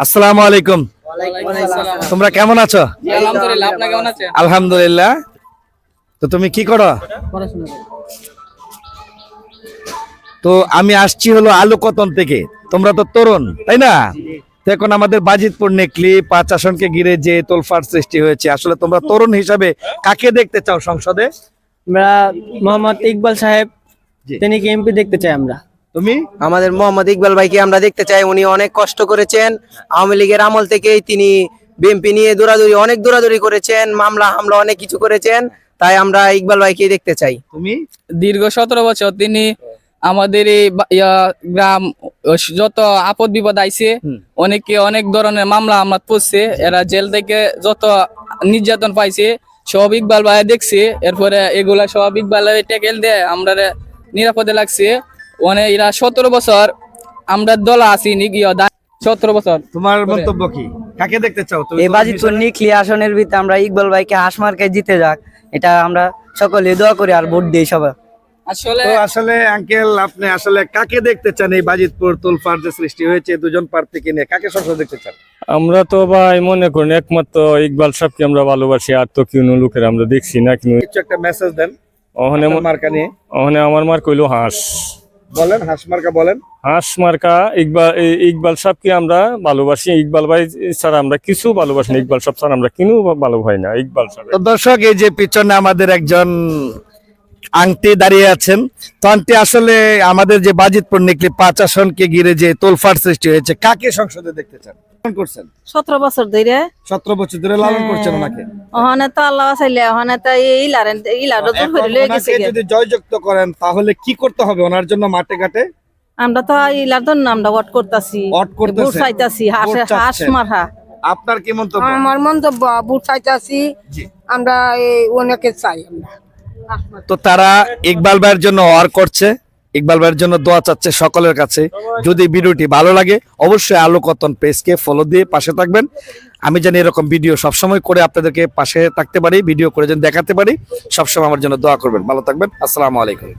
আসসালামু আলাইকুম। তোমরা কেমন আছো? আলহামদুলিল্লাহ, আপনি কেমন আছেন? আলহামদুলিল্লাহ। তো তুমি কি করো? পড়াশোনা করি। তো আমি আসছি হলো আলোকতন থেকে। তোমরা তো তরুণ, তাই না? তো এখন আমাদের বাজিতপুর নেকলি 5 আসনকে ঘিরে যে তোলফাড় সৃষ্টি হয়েছে, আসলে তোমরা তরুণ হিসাবে কাকে দেখতে চাও সংসদে? আমরা মোহাম্মদ ইকবাল সাহেব, তিনি কি এমপি দেখতে চাই আমরা। তুমি? আমাদের মোহাম্মদ ইকবাল ভাইকে আমরা দেখতে চাই। উনি অনেক কষ্ট করেছেন, আওয়ামী লীগের আমল থেকেই তিনি বিএনপি নিয়ে অনেক দৌড়াদৌড়ি করেছেন, মামলা হামলা অনেক কিছু করেছেন, তাই আমরা ইকবাল ভাইকে দেখতে চাই। তুমি? দীর্ঘ 17 বছর তিনি আমাদের এই গ্রাম যত আপদ বিপদ আইছে, অনেকে অনেক ধরনের মামলা আমরা পড়ছে, এরা জেল থেকে যত নির্যাতন পাইছে সব ইকবাল ভাই দেখছে। এরপরে এগুলা সব ইকবাল ট্যাকেল দিয়ে আমরা নিরাপদে লাগছে। অনেক এরা 17 বছর আমরা দল আছি 17 বছর। তোমার মন্তব্য কি? কাকে দেখতে চাও তুমি? এই বাজিতপুর নিকলি আসনের ভিতরে আমরা ইকবাল ভাইকে হাঁস মার্কায় জিতে যাক, এটা আমরা সকলে দোয়া করি আর ভোট দিই সবাই। আসলে আঙ্কেল, আপনি আসলে কাকে দেখতে চান? এই বাজিতপুর তোলফাড় যে সৃষ্টি হয়েছে দুজন প্রার্থীকে নিয়ে, কাকে সংসদে দেখতে চান? আমরা তো ভাই মনে করি একমাত্র ইকবাল সাহেবকে আমরা ভালোবাসি, আর তো কোনো লোকের আমরা দেখছি না। কিন্তু কিছু একটা মেসেজ দেন ওখানে মার্কা নিয়ে। ওখানে আমার মার কইলো হাঁস, বলেন হাঁস মার্কা বলেন। হাঁস মার্কা ইকবাল সাহেবকে আমরা ভালোবাসি। ইকবাল ভাই ছাড়া আমরা কিছু ভালোবাসি না, ইকবাল সাহেব ছাড়া আমরা কিনু ভালো হয় না ইকবাল সাহেব। তো দর্শক, এই যে পিছনে আমাদের একজন আংটি দাঁড়িয়ে আছেন, তো আংটি আসলে আমাদের যে বাজিতপুর নিকলি 5 আসনকে ঘিরে যে তোলফাড় সৃষ্টি হয়েছে, কাকে সংসদে দেখতে চান? করছেন 17 বছর ধরে 17 বছর ধরে লালন করছেন ওনাকে। ওখানে তো আল্লাহ চাইলে ওখানে তো ইলারও দূর করে লয়ে গেছে। ওনাকে যদি জয়যুক্ত করেন তাহলে কি করতে হবে ওনার জন্য মাঠে ঘাটে? আমরা তো ইলার জন্য আমরা ওয়াট করতাছি, ভোট করতেছেন, ভোট চাইতাছি, হাঁস ভোট চাচ্ছেন। মারা। আপনার কি মন্তব্য? আমার মন্তব্য ভোট চাইতেছি আমরা, অনেকে চাই আমরা। তো তারা ইকবাল ভাইয়ের জন্য ওয়ার করছে, ইকবাল ভাইয়ের জন্য দোয়া চাচ্ছে সকলের কাছে। যদি ভিডিওটি ভালো লাগে অবশ্যই আলোকতন পেজকে ফলো দিয়ে পাশে থাকবেন। আমি জানি এরকম ভিডিও সবসময় করে আপনাদেরকে পাশে থাকতে পারি, ভিডিও করে যেন দেখাতে পারি। সবসময় আমার জন্য দোয়া করবেন। ভালো থাকবেন। আসসালামু আলাইকুম।